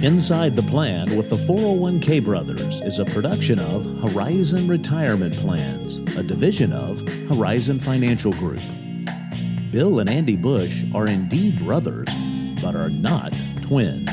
Inside the Plan with the 401k Brothers is a production of Horizon Retirement Plans, a division of Horizon Financial Group. Bill and Andy Bush are indeed brothers, but are not twins.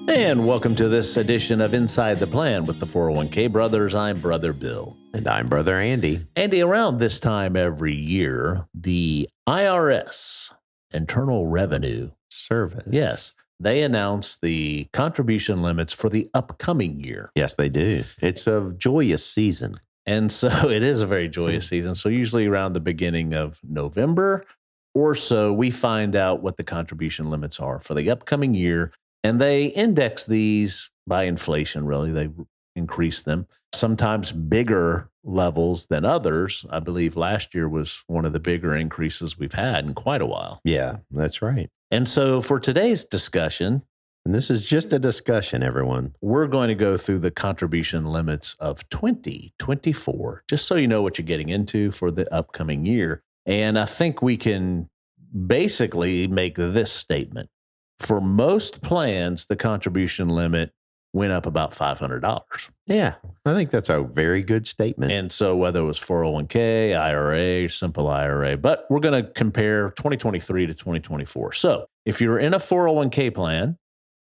And welcome to this edition of Inside the Plan with the 401k Brothers. I'm Brother Bill. And I'm Brother Andy. Andy, around this time every year, the IRS, Internal Revenue Service. Yes, they announce the contribution limits for the upcoming year. Yes, they do. It's a joyous season. And so it is a very joyous season. So usually around the beginning of November or so, we find out what the contribution limits are for the upcoming year. And they index these by inflation, really. They increase them, sometimes bigger levels than others. I believe last year was one of the bigger increases we've had in quite a while. Yeah, that's right. And so for today's discussion, and this is just a discussion, everyone, we're going to go through the contribution limits of 2024, just so you know what you're getting into for the upcoming year. And I think we can basically make this statement. For most plans, the contribution limit went up about $500. Yeah, I think that's a very good statement. And so whether it was 401k, IRA, simple IRA, but we're going to compare 2023 to 2024. So if you're in a 401k plan,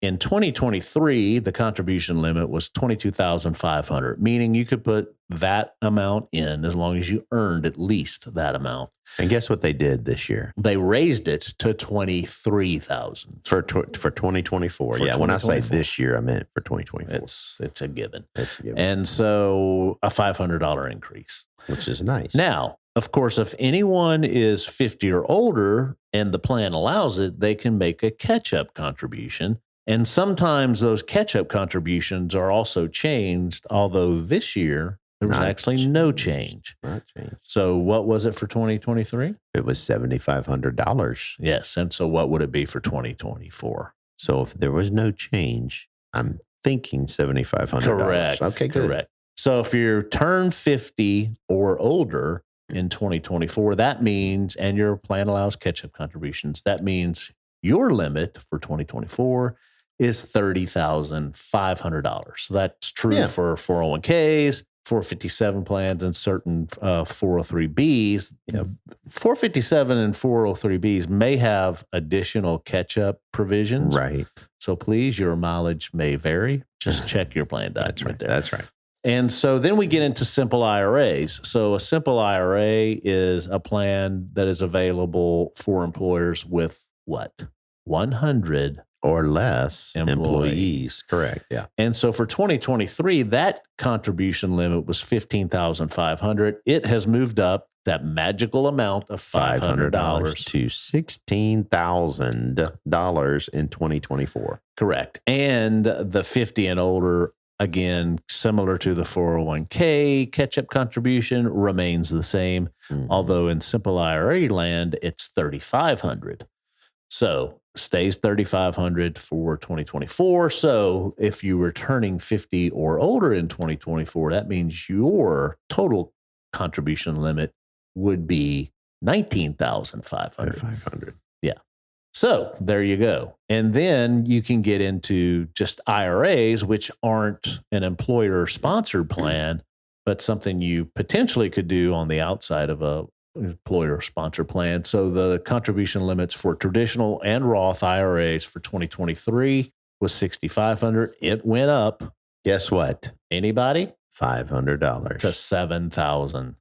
in 2023, the contribution limit was $22,500, meaning you could put that amount in as long as you earned at least that amount. And guess what they did this year? They raised it to $23,000 for 2024. Yeah, when I say this year, I meant for 2024. It's a given. It's a given. And so a $500 increase, which is nice. Now, of course, if anyone is 50 or older and the plan allows it, they can make a catch-up contribution. And sometimes those catch-up contributions are also changed, although this year there was actually no change. Not changed. So what was it for 2023? It was $7,500. Yes. And so what would it be for 2024? So if there was no change, I'm thinking $7,500. Correct. Okay, good. Correct. So if you're turned 50 or older in 2024, that means, and your plan allows catch-up contributions, that means your limit for 2024 is $30,500. So that's true for 401ks, 457 plans, and certain 403bs. Yep. 457 and 403bs may have additional catch-up provisions. Right. So please, your mileage may vary. Just check your plan document there. That's right. And so then we get into simple IRAs. So a simple IRA is a plan that is available for employers with what? 100 or less employees. Correct. Yeah. And so for 2023, that contribution limit was $15,500. It has moved up that magical amount of $500 to $16,000 in 2024. Correct. And the 50 and older, again, similar to the 401k catch-up contribution, remains the same. Although in simple IRA land, it's $3,500. So stays $3,500 for 2024. So if you were turning 50 or older in 2024, that means your total contribution limit would be $19,500. Yeah. So there you go. And then you can get into just IRAs, which aren't an employer-sponsored plan, but something you potentially could do on the outside of a employer-sponsored plan. So the contribution limits for traditional and Roth IRAs for 2023 was $6,500. It went up. Guess what? Anybody? $500 to $7,000.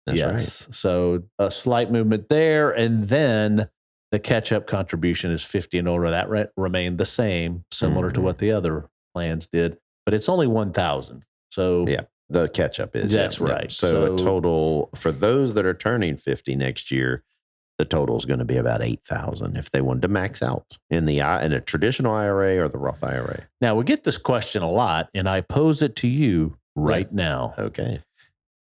That's yes. right. So a slight movement there, and then the catch-up contribution is 50 and older. That remained the same, similar to what the other plans did, but it's only $1,000. So yeah. The catch-up is. That's right. So a total, for those that are turning 50 next year, the total is going to be about $8,000 if they wanted to max out in a traditional IRA or the Roth IRA. Now, we get this question a lot, and I pose it to you right now. Okay.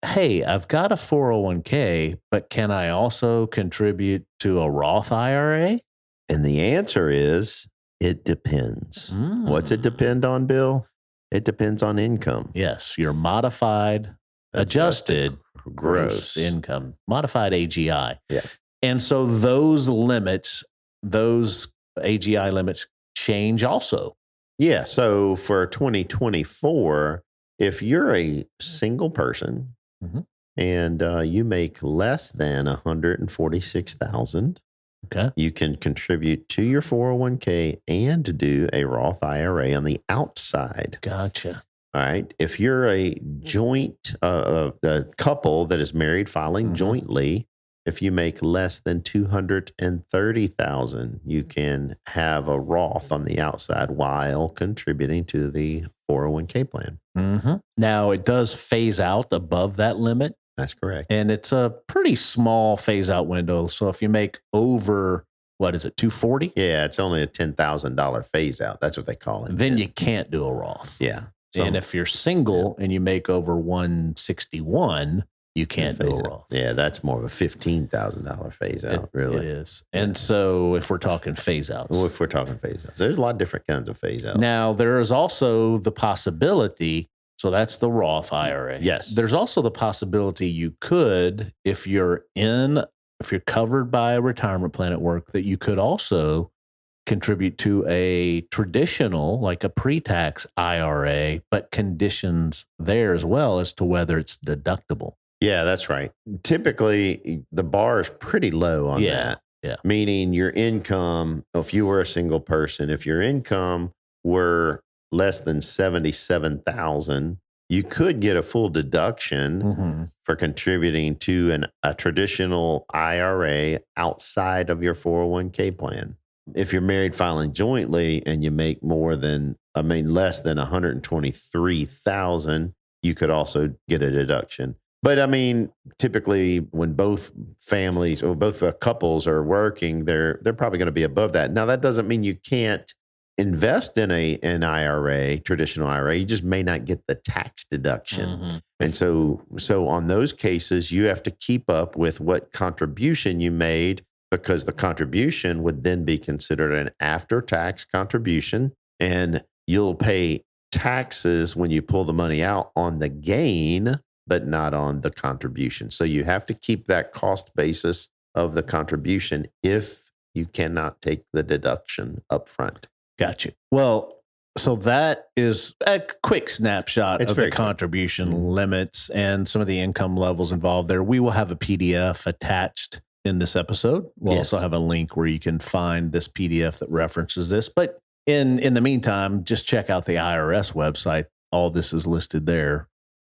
Hey, I've got a 401k, but can I also contribute to a Roth IRA? And the answer is, it depends. What's it depend on, Bill? It depends on income. Yes, your modified adjusted gross income, modified AGI. Yeah. And so those limits, those AGI limits change also. Yeah. So for 2024, if you're a single person and you make less than 146,000, okay, you can contribute to your 401k and do a Roth IRA on the outside. Gotcha. All right. If you're a joint a couple that is married filing jointly, if you make less than 230,000, you can have a Roth on the outside while contributing to the 401k plan. Now it does phase out above that limit. That's correct. And it's a pretty small phase out window. So if you make over, what is it, 240? Yeah, it's only a $10,000 phase out. That's what they call it. Then you can't do a Roth. Yeah. And if you're single and you make over 161, you can't do a Roth. Yeah, that's more of a $15,000 phase out, really. It is. And so if we're talking phase outs. Well, if we're talking phase outs, there's a lot of different kinds of phase outs. Now, there is also the possibility, so that's the Roth IRA. Yes. There's also the possibility you could, if you're covered by a retirement plan at work, that you could also contribute to a traditional, like a pre-tax IRA, but conditions there as well as to whether it's deductible. Yeah, that's right. Typically, the bar is pretty low on that. Yeah. Meaning your income, if you were a single person, if your income were less than 77,000, you could get a full deduction for contributing to a traditional IRA outside of your 401k plan. If you're married filing jointly and you make less than 123,000, you could also get a deduction. But I mean, typically when both families or both couples are working, they're probably going to be above that. Now, that doesn't mean you can't invest in an IRA, traditional IRA. You just may not get the tax deduction. And so on those cases, you have to keep up with what contribution you made, because the contribution would then be considered an after-tax contribution, and you'll pay taxes when you pull the money out on the gain, but not on the contribution. So you have to keep that cost basis of the contribution if you cannot take the deduction up front. Gotcha. Well, so that is a quick snapshot of the contribution limits and some of the income levels involved there. We will have a PDF attached in this episode. We'll also have a link where you can find this PDF that references this. But in the meantime, just check out the IRS website. All this is listed there.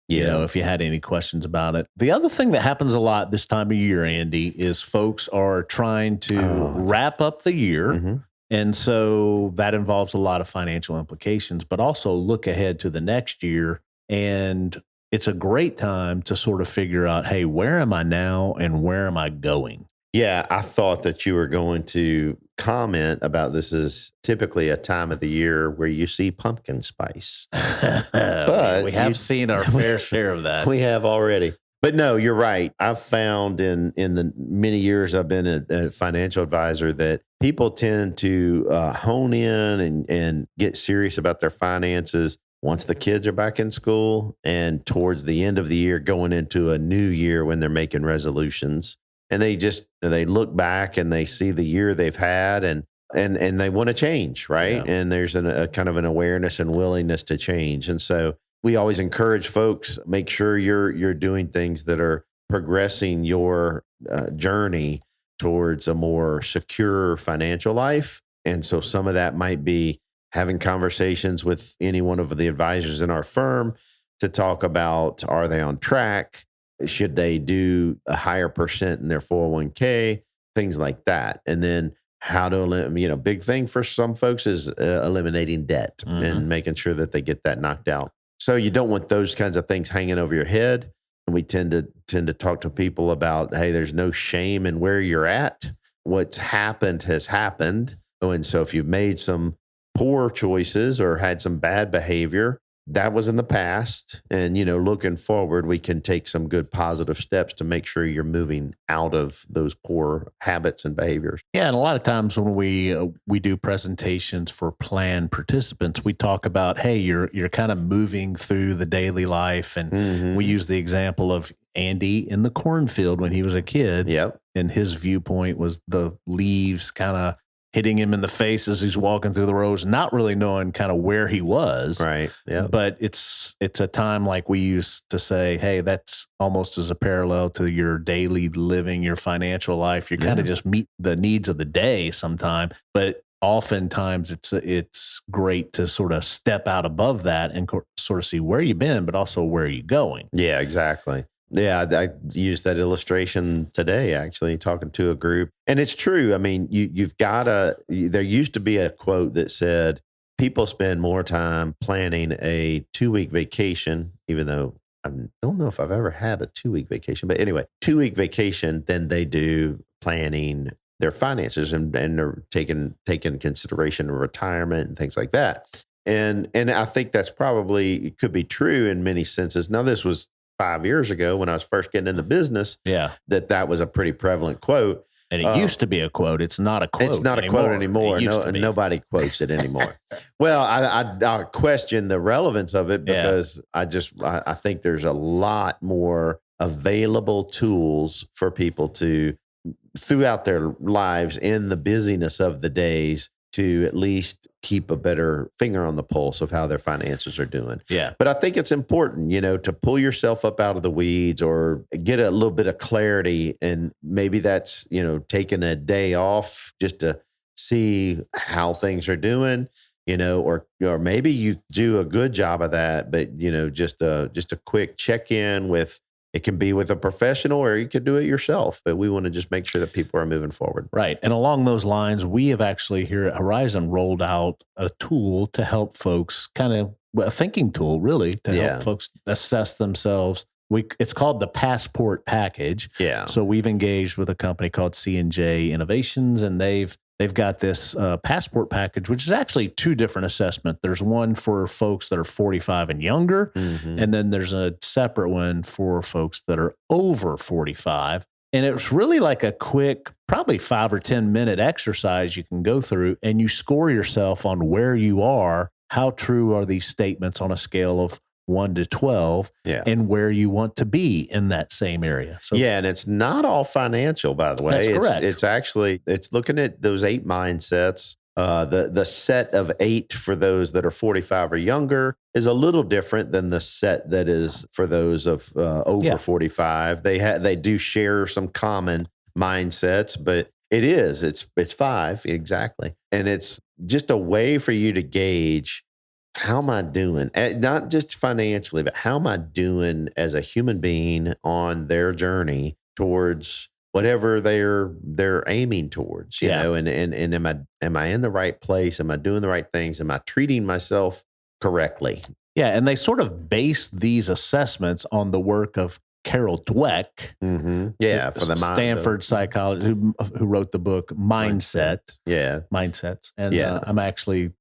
You know, if you had any questions about it. The other thing that happens a lot this time of year, Andy, is folks are trying to wrap up the year. And so that involves a lot of financial implications, but also look ahead to the next year. And it's a great time to sort of figure out, hey, where am I now and where am I going? Yeah, I thought that you were going to comment about this is typically a time of the year where you see pumpkin spice. But we have seen our fair share of that. We have already. But no, you're right. I've found in the many years I've been a financial advisor that people tend to hone in and get serious about their finances once the kids are back in school and towards the end of the year, going into a new year when they're making resolutions. And they look back and they see the year they've had and they want to change, right? Yeah. And there's a kind of an awareness and willingness to change. And so we always encourage folks, make sure you're doing things that are progressing your journey towards a more secure financial life. And so some of that might be having conversations with any one of the advisors in our firm to talk about, are they on track? Should they do a higher percent in their 401k? Things like that. And then how to, big thing for some folks is eliminating debt and making sure that they get that knocked out. So you don't want those kinds of things hanging over your head. And we tend to talk to people about, hey, there's no shame in where you're at. What's happened has happened. And so if you've made some poor choices or had some bad behavior, that was in the past. And, looking forward, we can take some good positive steps to make sure you're moving out of those poor habits and behaviors. Yeah, and a lot of times when we do presentations for plan participants, we talk about, hey, you're kind of moving through the daily life, and we use the example of Andy in the cornfield when he was a kid. Yep. And his viewpoint was the leaves kind of hitting him in the face as he's walking through the rows, not really knowing kind of where he was. Right. Yeah. But it's a time like we used to say, hey, that's almost as a parallel to your daily living, your financial life. You kind of just meet the needs of the day sometime. But oftentimes it's great to sort of step out above that and sort of see where you've been, but also where you're going. Yeah, exactly. Yeah, I used that illustration today, actually, talking to a group. And it's true. I mean, you've got there used to be a quote that said, people spend more time planning a 2-week vacation, even though I don't know if I've ever had a 2-week vacation. But anyway, 2-week vacation than they do planning their finances and they're taking consideration of retirement and things like that. And I think that's probably, it could be true in many senses. Now, this was 5 years ago when I was first getting in the business, that was a pretty prevalent quote. And it used to be a quote. It's not a quote. It's not anymore. A quote anymore. No, nobody quotes it anymore. Well, I question the relevance of it because I think there's a lot more available tools for people to, throughout their lives in the busyness of the days, to at least keep a better finger on the pulse of how their finances are doing. Yeah. But I think it's important, to pull yourself up out of the weeds or get a little bit of clarity. And maybe that's, taking a day off just to see how things are doing, or maybe you do a good job of that, but, just a quick check-in with, it can be with a professional or you could do it yourself, but we want to just make sure that people are moving forward. Right. And along those lines, we have actually here at Horizon rolled out a tool to help folks a thinking tool really to help folks assess themselves. It's called the Passport Package. Yeah. So we've engaged with a company called C&J Innovations, and they've got this passport package, which is actually 2 different assessments. There's one for folks that are 45 and younger, and then there's a separate one for folks that are over 45. And it's really like a quick, probably 5 or 10 minute exercise you can go through, and you score yourself on where you are. How true are these statements on a scale of 1 to 12, and where you want to be in that same area. So, and it's not all financial, by the way. That's correct. It's actually, it's looking at those 8 mindsets. The set of 8 for those that are 45 or younger is a little different than the set that is for those of over 45. They do share some common mindsets, but it's 5 exactly. And it's just a way for you to gauge, how am I doing? Not just financially, but how am I doing as a human being on their journey towards whatever they're aiming towards, you know, and am I in the right place? Am I doing the right things? Am I treating myself correctly? Yeah. And they sort of base these assessments on the work of Carol Dweck. Yeah. For the Stanford psychologist who wrote the book Mindset. Yeah. Mindsets. And I'm actually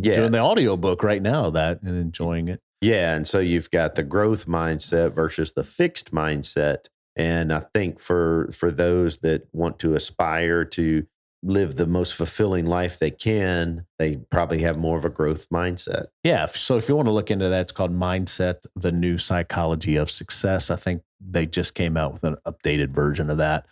doing the audiobook right now of that and enjoying it. Yeah. And so you've got the growth mindset versus the fixed mindset. And I think for those that want to aspire to live the most fulfilling life they can, they probably have more of a growth mindset. Yeah. So if you want to look into that, it's called Mindset, the New Psychology of Success. I think they just came out with an updated version of that.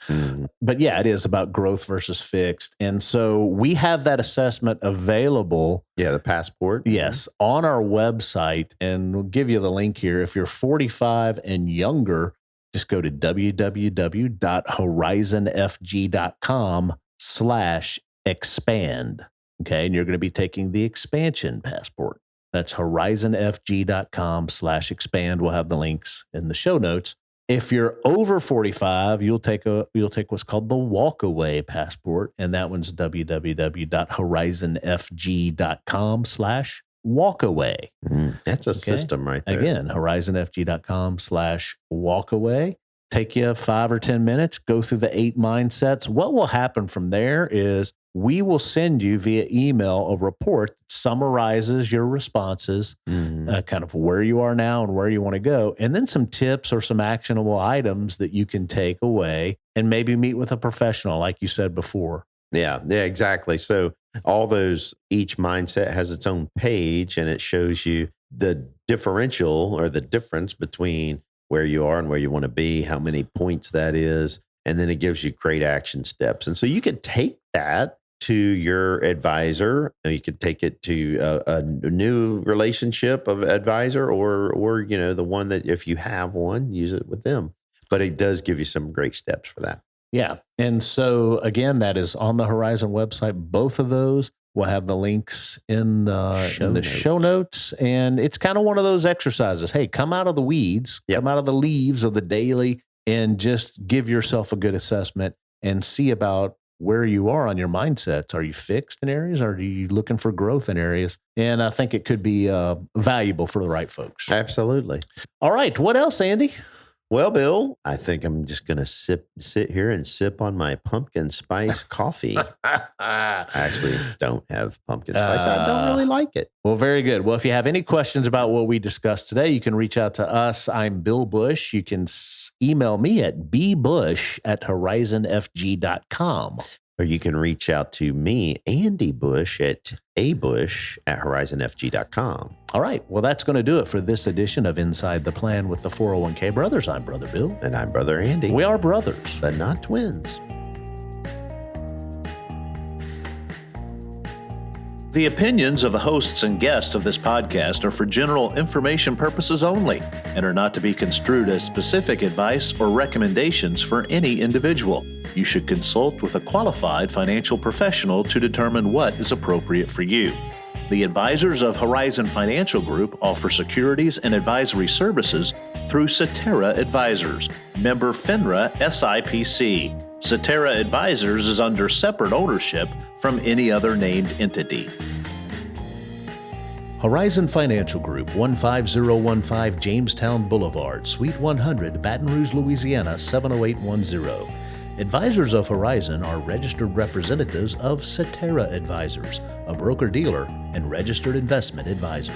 But yeah, it is about growth versus fixed. And so we have that assessment available. Yeah, the passport. Yes, on our website. And we'll give you the link here. If you're 45 and younger, just go to www.horizonfg.com/expand. Okay. And you're going to be taking the expansion passport. That's horizonfg.com/expand. We'll have the links in the show notes. If you're over 45, you'll take what's called the Walkaway Passport. And that one's www.horizonfg.com/walkaway. That's a system right there. Again, horizonfg.com/walkaway. Take you 5 or 10 minutes, go through the 8 mindsets. What will happen from there is we will send you via email a report that summarizes your responses, kind of where you are now and where you want to go, and then some tips or some actionable items that you can take away and maybe meet with a professional, like you said before. Yeah, exactly. So each mindset has its own page, and it shows you the differential or the difference between where you are and where you want to be, how many points that is, and then it gives you great action steps. And so you could take that to your advisor. You could take it to a new relationship of advisor, or the one that, if you have one, use it with them. But it does give you some great steps for that. Yeah. And so again, that is on the Horizon website. Both of those will have the links in the show notes. And it's kind of one of those exercises. Hey, come out of the weeds, come out of the leaves of the daily, and just give yourself a good assessment and see about where you are on your mindsets. Are you fixed in areas? Or are you looking for growth in areas? And I think it could be valuable for the right folks. Absolutely. All right. What else, Andy? Well, Bill, I think I'm just going to sit here and sip on my pumpkin spice coffee. I actually don't have pumpkin spice. I don't really like it. Well, very good. Well, if you have any questions about what we discussed today, you can reach out to us. I'm Bill Bush. You can email me at bbush@horizonfg.com. Or you can reach out to me, Andy Bush, at abush@horizonfg.com. All right. Well, that's going to do it for this edition of Inside the Plan with the 401k Brothers. I'm Brother Bill. And I'm Brother Andy. We are brothers, but not twins. The opinions of the hosts and guests of this podcast are for general information purposes only and are not to be construed as specific advice or recommendations for any individual. You should consult with a qualified financial professional to determine what is appropriate for you. The advisors of Horizon Financial Group offer securities and advisory services through Cetera Advisors, member FINRA SIPC. Cetera Advisors is under separate ownership from any other named entity. Horizon Financial Group, 15015 Jamestown Boulevard, Suite 100, Baton Rouge, Louisiana, 70810. Advisors of Horizon are registered representatives of Cetera Advisors, a broker-dealer and registered investment advisor.